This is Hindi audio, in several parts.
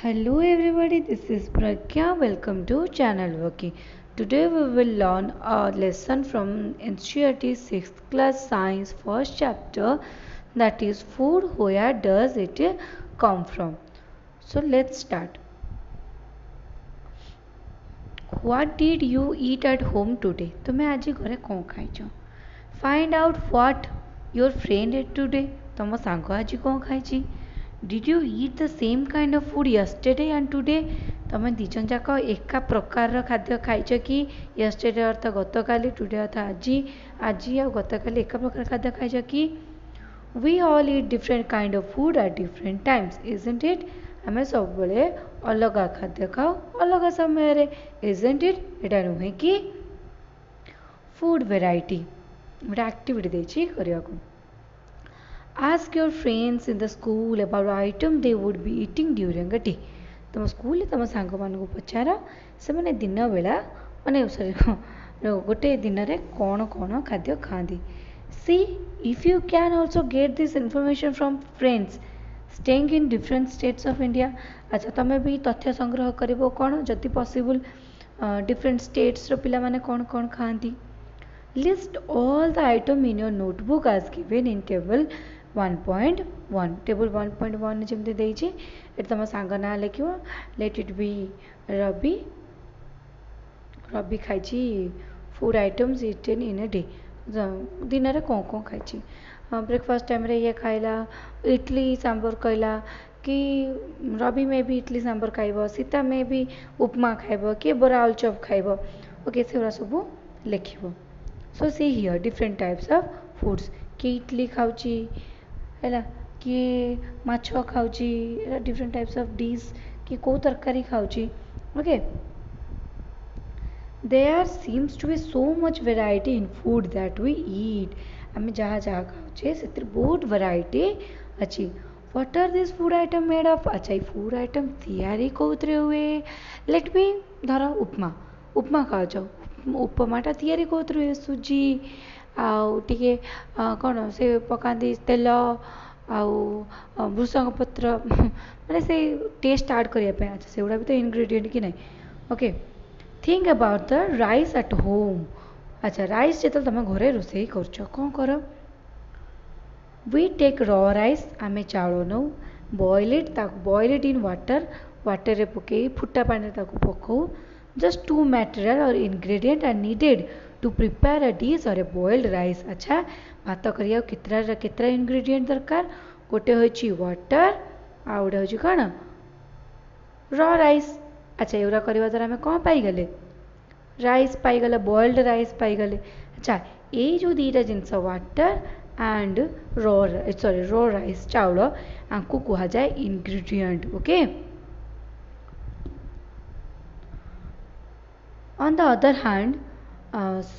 Hello everybody, this is Pragya. Welcome to Channel Working. Today we will learn a lesson from NCERT 6th class science first chapter, that is food. Where does it come from? So let's start. What did you eat at home today? तुम्हें आज घरे कौन खाइଛ? Find out what your friend ate today. ତମ ସାଙ୍ଗ ଆଜି କଣ ଖାଇଛି? Did you eat the same kind of food yesterday and today? ତମେ ଦି ଜଣ ଯାକ ଏକା ପ୍ରକାରର ଖାଦ୍ୟ ଖାଇଛ କି? yesterday ଅର୍ଥ ଗତକାଲି, today ଅର୍ଥ ଆଜି, ଆଜି ଆଉ ଗତକାଲି ଏକା ପ୍ରକାର ଖାଦ୍ୟ ଖାଇଛ କି? We all eat different kind of food at different times, isn't it? ଆମେ ସବୁବେଳେ ଅଲଗା ଖାଦ୍ୟ ଖାଉ ଅଲଗା ସମୟରେ, isn't it? ଏଇଟା ନୁହେଁ କି? Food variety ଗୋଟେ ଆକ୍ଟିଭିଟି ଦେଇଛି କରିବାକୁ. Ask your friends in the school about item they would be eating during a day. तुम स्कूल तुम सांग मानू पचार से मैंने दिन बेला माने सॉरी गोटे दिन रे कौन कौन खाद्य खाती. See if you can also get this information from friends staying in different states of India. अच्छा तुम भी तथ्य संग्रह करिवो कौन जदि पॉसिबल डिफरेंट स्टेट्स रो पिला माने कौन कौन खाती. List all the item in your notebook as given in table 1.1. Table 1.1 जमते देइछि एट तम सांग ना लिखियो. Let it be Ravi. Ravi खाइछि food items eaten in a day. दिन रे कौन कौन खाइछि. ब्रेकफास्ट टाइम रे ये खाइला इडली सांबर कहला कि रवि में भी इडली सांबर खाइब, सीता में भी उपमा खाइब, कि बरा आलुचप खाइब. ओके सेरा सब लिखिब. So see here different types of foods. कि इडली खाऊची है किए माछ खाऊची, डिफरेंट टाइप्स ऑफ डिश कि कौ तरकारी खाऊची. Okay there seems to be so much variety in food that we eat. आम जहाँ जहाँ खाऊचे से बहुत वेराइटी अच्छी. What are this food item made of. अच्छा ये फूड आइटम तैयारी कौतरे हुए. लेट मी धर उपमा. उपमा खाऊच उपमाटा तैयारी कौतरे हुए. सुजी आउ टिके कौन से पकाती तेल आउ भृषंग पत्र माने से टेस्ट ऐड करने. अच्छा से गुड़ा भी तो इनग्रेडिएंट कि नहीं. Okay think about the rice at home. अच्छा राइस जो तुम घरे रोसे कर कौन कर. वी टेक रॉ राइस आमे चाउल नौ. Boil it in water. Water रे पकई फुटा पानी पकाऊ. Just two material or ingredient are needed to prepare a dish or a boiled rice. अच्छा भात करिया केतरा इनग्रेडिएंट दरकार. गोटे होची वाटर आ गोटे होची कौन रॉ राइस. अच्छा एगुरा करवा द्वारा आम कौन पाईगले राइस पाईगले, बॉइल्ड राइस पाईगले. अच्छा ये जो दीटा जिनस वाटर एंड रॉ राइस चाउल आंकु कह जाए ingredient. Okay on the other hand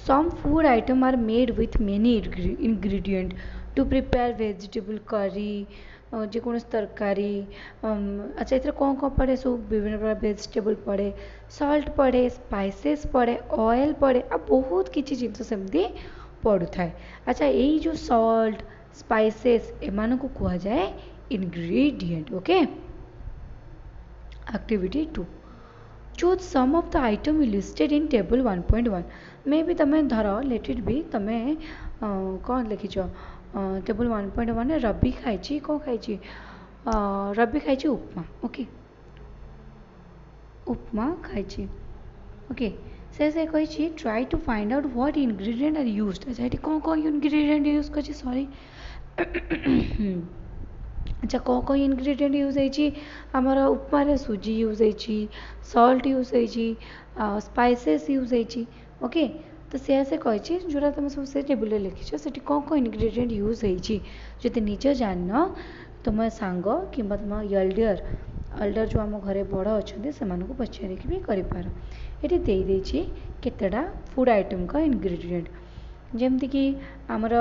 some food item are made with many ingredient to prepare vegetable curry जेकोसी तरकारी. अच्छा ये कौन कौन पड़े सब विभिन्न प्रकार वेजिटेबल पड़े, सॉल्ट पड़े, स्पाइसेस पड़े, ऑयल पड़े आ बहुत किसी जिनस सेमती पड़ू थाए. अच्छा यही जो सॉल्ट स्पाइसेस एमान को कह जाए ingredient. Okay activity 2. choose some of the item listed in table 1.1. मे भी तमें धर लेट इट बी तमें कौन लिखिछ टेबल 1.1 रवि खाई कौन खाई रवि खाई उपमा. ओके उपमा खाई. ओके से कही try to find out what ingredient are used. अच्छा ये कौन कौन इनग्रेडिएंट यूज कर सॉरी. अच्छा कौन कौन इनग्रेडिएंट यूज होमर उपमार सुजी यूज होती, सॉल्ट यूज होती, स्पाइसेस यूज होती. ओके तो से कही जोड़ा तुम सब से टेबल लिखिछ से कौन कौन इनग्रेडिएंट यूज होती. जदि निज जान तुम सांग कि तुम एल्डर जो आम घरे बड़ अच्छा से पचारिक भी कर. ये देदेछि केतेटा फूड आइटम का इनग्रेडिएंट. जमती कि आमर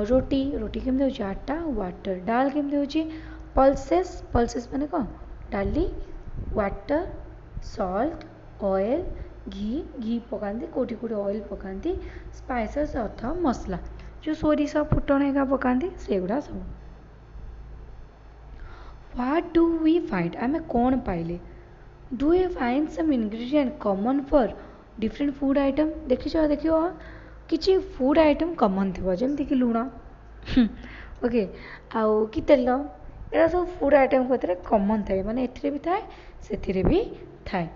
रोटी रोटी केमती हो आटा. वाटर डाल केमती हो पल्सेस. पल्सेस माने कौन डाली वाटर सॉल्ट ऑयल घी. घी पकाती कौटी कौटी ऑयल पकाती. स्पाइसेस अर्थ मसला जो सोरिष फुटण एका पकाती से गुड़ा सब. What do we find? आमे कौन पाइले? Do you find some ingredient common for different food item? देखियो किछि food item common थिबो जेमति कि लूण ओके आउ कि तेल एरा सब फूड आइटम को कमन थाए माने एथिरे भी थाए सेथिरे भी थाए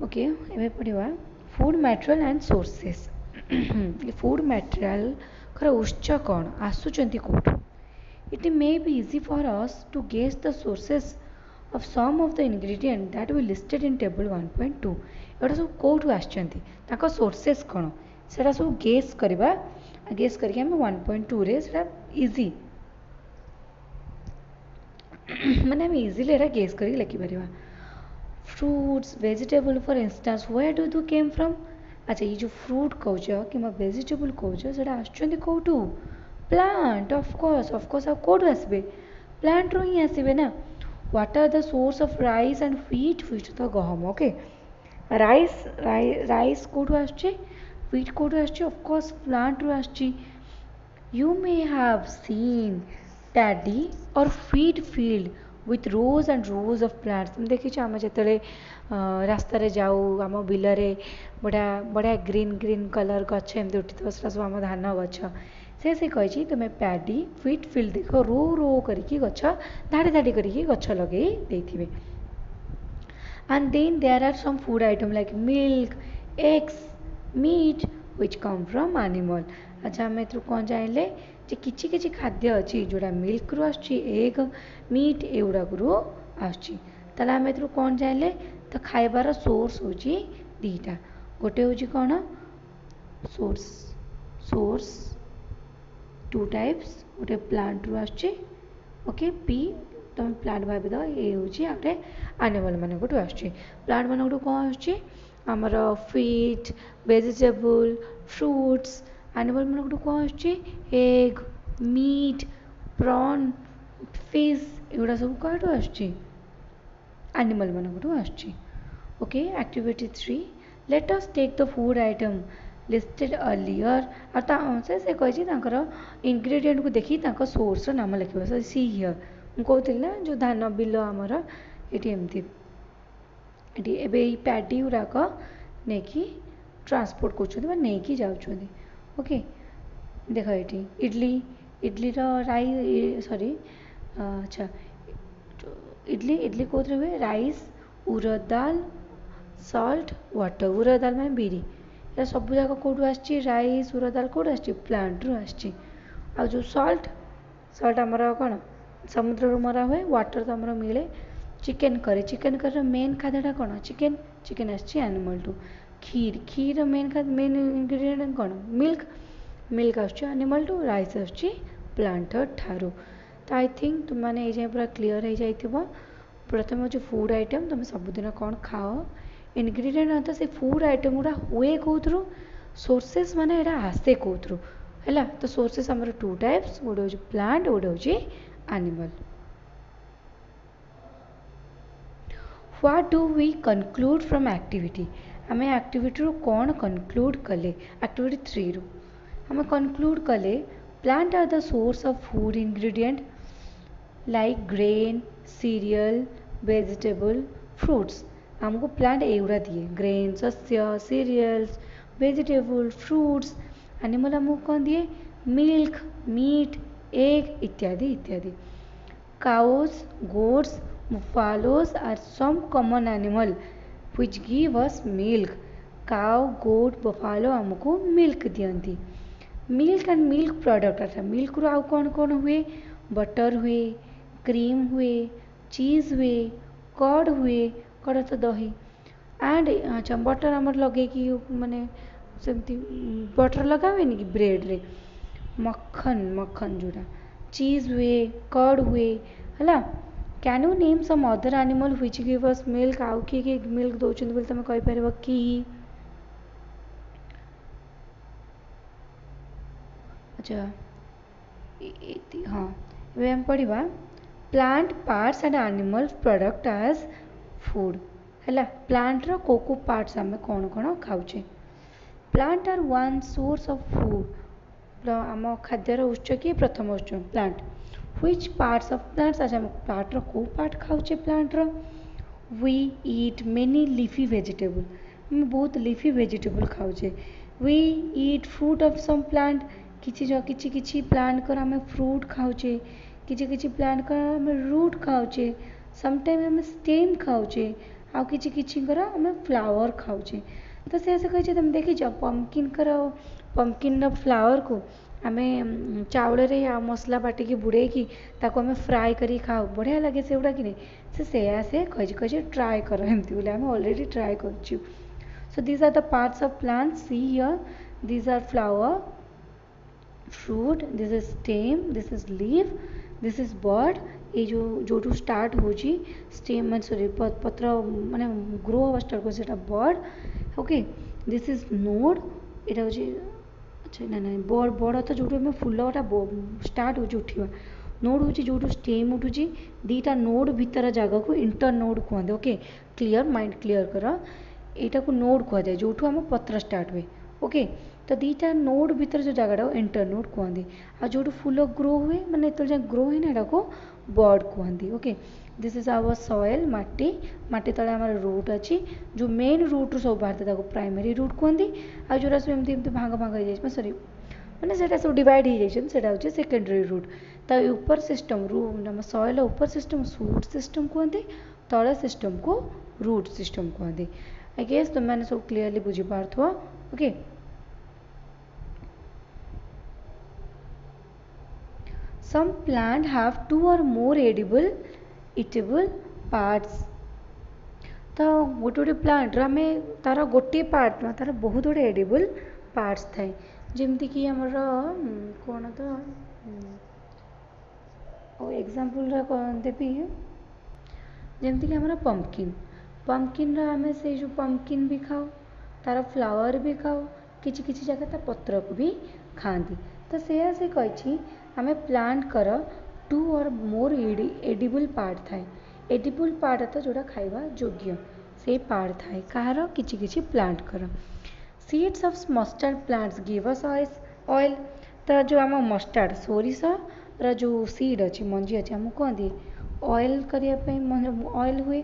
ओके एबे पढ़िवा food material and sources food material खर उत्स कौन आसुचंती कोठु it may be easy for us to guess the sources of some of the ingredient that we listed in table 1.2 एटा सब कोठु आछंती ताको सोर्सेस कोन सेटा सब गेस करबा गेस करके हम 1.2 रे सेटा इजी माने हम इजीली एटा गेस करके लिखि परिबा fruits vegetable for instance where do they came from अच्छा ये जो फ्रूट कहउछ कि वेजिटेबल कहउछ सेटा आछंती कोठु प्लांट ऑफ कोर्स अब कोठु आसबे प्लांट रो ही आसीबे ना what are the source of rice and wheat तो गहम ओके राइस कोठु आछे wheat कोठु आछे ऑफ कोर्स प्लांट रो आछी you may have seen paddy or wheat field with rows and rows of plants तुम देखि छ हम जतले रास्ता रे जाऊ हम बिल रे बड़ा बड़ा ग्रीन ग्रीन कलर गछ एमति उठी तो सब हम धान गछ से कही तुम्हें पैडी व्हीट फील्ड देख रो रो करके गछ धाड़ी धाड़ी करके गछ लगे देथिबे and then there are some food item like milk eggs meat which come from animal अच्छा हम एथु कोन जाइले जे किछि किछि खाद्य अछि जोडा मिल्क रु आछि एग मीट एउडा गुरु आछि तला हम एथु कोन जाइले तो खाइबार सोर्स होची दीटा गोटे होची कोन सोर्स टू टाइप्स गोटे प्लांट रु आछे ओके पी तुम प्लांट भाबी दो ए होची आटे एनिमल माने कोटु आछे प्लांट माने कोटु कोन आछे हमर फीट वेजिटेबल फ्रूट्स एनिमल माने कोटु कोन आछे एग मीट प्रॉन फिश एगुडा सब कोटु आछे एनिमल माने कोटु आछे okay activity 3 let us take the food item listed earlier और से कही इंग्रेडिएंट को देखी सोर्स नाम लिखा सो सी हियर मुझे ना जो धान बिल आमर ये एमती पैडी गुराक नहीं ट्रांसपोर्ट कर जाऊँ ओके देख ये इडली राई सॉरी अच्छा इडली कौन हुए राइस उड़द दाल सॉल्ट वाटर उड़द दाल में बिरी या सब जाक कौटू आछी राइस उड़द दाल कौटू आछी प्लांट रु आछी आ जो सॉल्ट आमर कौन समुद्र रू मरा हुए वाटर तो आमर मिले चिकेन करी मेन खाद्यटा कौन चिकेन आछी एनिमल टू खीर मेन इंग्रेडिएंट कौन मिल्क आछी एनिमल टू राइस आछी प्लांट ठारू तो आई थिंक तुम मैंने ये पूरा क्लीयर हो जाइथिबो प्रथम हूँ फूड आइटम तुम सबुदिन कौन खाओ इनग्रेडिएंट से फूड आइटम गुड़ा हुए कौथरू सोर्सेस माने एटा आसे कौथरू है तो सोर्सेस आमर टू टाइप्स गोटे हूँ प्लांट गोटे हूँ animal what do we conclude from activity आम एक्टिविटी रू कौन कनक्लूड कले एक्टिविटी 3 रू आम कनक्लूड कले plant are the source of food ingredient like grain cereal vegetable fruits हमको प्लांट एगुड़ा दिए ग्रेन शस्य सीरियल्स वेजिटेबल फ्रूट्स एनिमल हमको कौन दिए मिल्क मीट एग इत्यादि इत्यादि cows goats buffaloes are some common animal which give us milk cow goat buffalo हमको मिल्क दियंती मिल्क एंड मिल्क प्रोडक्ट अच्छा मिल्क रू आउ कौन कौन हुए बटर हुए क्रीम हुए चीज हुए कर्ड हुए कड़ तो दही एंड अच्छा बटर आमर लगे कि माने सेमती बटर लगा हुए कि ब्रेड रे मक्खन जोड़ा चीज हुए कर्ड हुए है can you name some other animal which give us milk आउ किए मिल्क दौरान बोले तुम कहीपर कि अच्छा हाँ ये हम पढ़ा plant parts and animal product as food है प्लांट रो को पार्ट्स आम कौन कौन खाऊे plant are one source of food आम खाद्यर उत्स किए प्रथम उत्स plant which parts of plants आज हम प्लांट रो को पार्ट खाऊचे प्लांट रो we eat many leafy vegetable हम बहुत लीफी वेजिटेबल खाऊचे we eat fruit of some plant किछि किछि प्लांट कर हम फ्रूट खाऊचे किछि प्लांट कर हम रूट खाऊचे समटाइम हम स्टेम खाऊचे आउ किछि कर हम फ्लावर खाऊचे तो से कहे तुम देखीच पम्पकिन फ्लावर को आम चाउल मसला बाटिकी बुड़ेकी ताको आम फ्राए करी खाऊ बढ़िया लगे से गुड़ा कि नहीं से कहे ट्राए कर एमती बोले आम ऑलरेडी ट्राए कर so these are the parts of plants see here these are flower fruit this is stem this is leaf this is bird ये जो स्टार्ट हो स्टेम मान सॉरी पत्र माने ग्रो हवा स्टार्ट कर bird okay this is node यहाँ हूँ अच्छा ना बड़ बड़ तो जो फुल गोटा स्टार्ट हो उठा नोड हूँ जो स्टेम उठू दीटा नोड भीतर जगह को इंटर नोड कहते ओके क्लीयर माइंड क्लीयर कर यहाँ को नोड कहुए जो आम पत्र स्टार्ट हुए ओके तो दीटा नोड भीतर जो जगह इंटर नोड कहते आ जो फुल ग्रो हुए मैंने जो ग्रो हुए ना को बर्ड कहते okay this is our soil माटी माटी तले आम रूट अच्छी जो मेन रूट रू सब बाहर प्राइमरी रूट कहते आ जो सब एमती भाग भाग हो जाए सॉरी मैंने से सब डिवाइड हो जाए हूँ सेकेंडरी रूट ता ऊपर सिस्टम रू सॉइल ऊपर सिस्टम सूट सिस्टम कहते तले सिस्टम को रूट सिस्टम कहते आई गेस तुम मैंने सब क्लीयरली बुझीपार okay some plant have two or more edible eatable parts तो गोटे गोटे प्लांट आम तार गोटे पार्ट ना तार बहुत गुड़े एडिबल पार्ट्स थाए जमती कि आमर कौन तो एग्जांपल देवी जमती कि आमर पंपकिन पंपकिन आम से जो पंपकिन भी खाओ तार फ्लावर भी खाओ किछि किछि जगह ता पत्र को भी खाती तो से कही आम प्लांट कर टू और मोर एडिबल पार्ट थाए एडिबल पार्ट तो जोड़ा खाइबा योग्य से पार्ट थाए कहार किछि किछि प्लांट कर seeds of mustard plants give us oil तो जो आम मस्टर्ड सोरिष रा जो सीड अच्छी मंजी अच्छी आमको कौन दिए ऑयल करने ऑयल हुए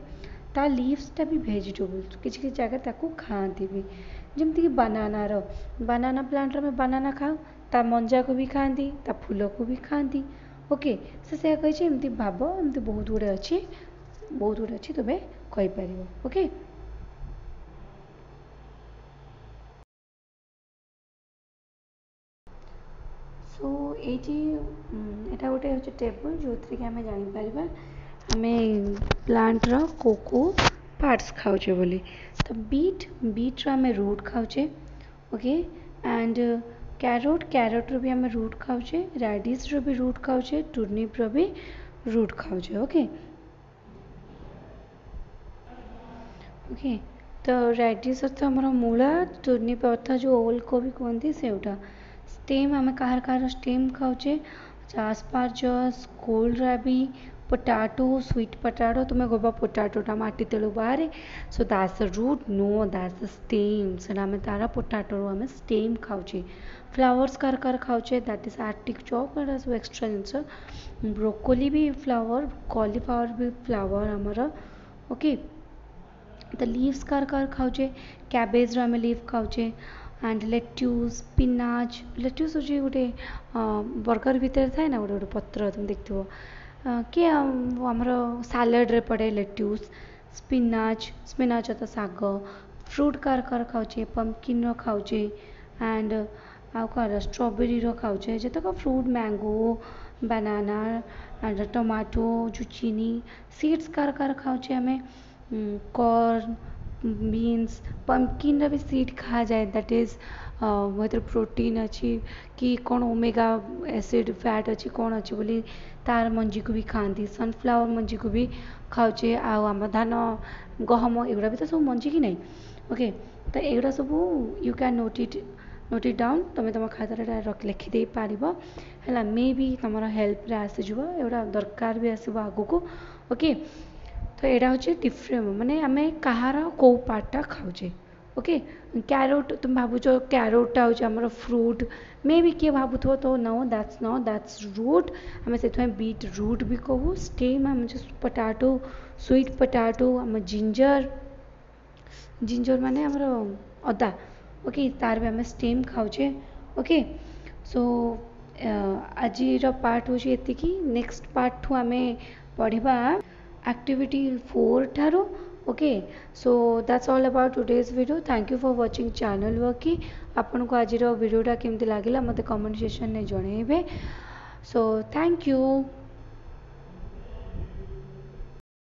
ता लीव्सटा भी भेजिटेबल किसी जगह ताकू खाती भी जमती कि बनाना प्लांट में बनाना खाओ ता मंजा को भी खाती ता फूल को भी खाती ओके से कही एमती भाव एमती बहुत गुड़े अच्छी तुम्हें कहीपर ओके सो ये गोटे हूँ टेबल जो थी कि आम जापर आम प्लांट को पार्ट्स खाऊचे बोली तो बीट आम रूट खाऊचे ओके एंड कैरोट रो भी आम रूट खाऊचे रेडिश रो भी रूट खाऊचे टुर्निप रो भी रूट खाऊचे ओके ओके तो रेडिश अर्थ आम मूला टुर्निप अर्थ जो ओल को भी कहते सेटा स्टेम आम कहार कहार स्टेम खाऊचे asparagus kohlrabi potato sweet potato तुम्हें कहबा पोटाटोटा माटी तेलु बाहर so that's the root no that's the stem से आम तारा पोटाटो आम स्टेम खाऊचे फ्लावर्स कार खाऊचे दैट इज आर्टिक चॉक सब एक्स्ट्रा जिनस ब्रोकोली भी फ्लावर कॉलीफ्लावर भी फ्लावर आमर ओके तो लीव्स कार खाऊचे कैबेज आम लीव खाऊचे एंड लेट्यूस स्पिनाच लेट्यूस हूँ गोटे बर्गर भितर थाए ना गोटे गोटे पत्र तुम देखो कि आमर सालाड रे पड़े लेट्यूस स्पिनाच तो साग फ्रूट कार खाऊचे पंपकिन खाऊचे एंड आउ कह स्ट्रॉबेरी खाऊचे जतक fruit mango banana and tomato zucchini seeds कार खाऊचे आम कॉर्न बीन्स पंपकिन भी सीड खा जाए दैट इज प्रोटीन अच्छी कि कौन ओमेगा एसिड फैट अच्छी कौन अच्छी बोली तार मंजी को भी खाती सनफ्लावर मंजी को भी खाऊचे आम धान गहम एगुड़ा भी तो सब मंजी कि नहीं ओके तो एगुड़ा सब you can note it down तुम्हें तुम खातार लिखिदे पार है मे भी तुम हेल्प आसीज एगुड़ा दरकार भी आसो आग को ओके तो यहाँ हूँ डिफरेंट माने आम कहार कौ पार्टा खाऊचे ओके कैरोट तुम भावुच कैरोटा हूँ आमर फ्रूट मे भी किए भावुथ तो नो दैट्स रूट आम से बीट रूट भी कहू स्टेम आम पोटाटो स्वीट पोटाटो आम जिंजर जिंजर माने आमर अदा ओके तार भी आम स्टेम खाऊे ओके सो आज पार्ट हूँ ये नेक्स्ट पार्ट ठू आम पढ़ा एक्टिविटी 4 ठारू okay so that's all about today's video thank you for watching channel वर्की आपन को आज वीडियोटा केमती लगे मत कमेंट सेक्शन में जनइबे सो थैंक यू।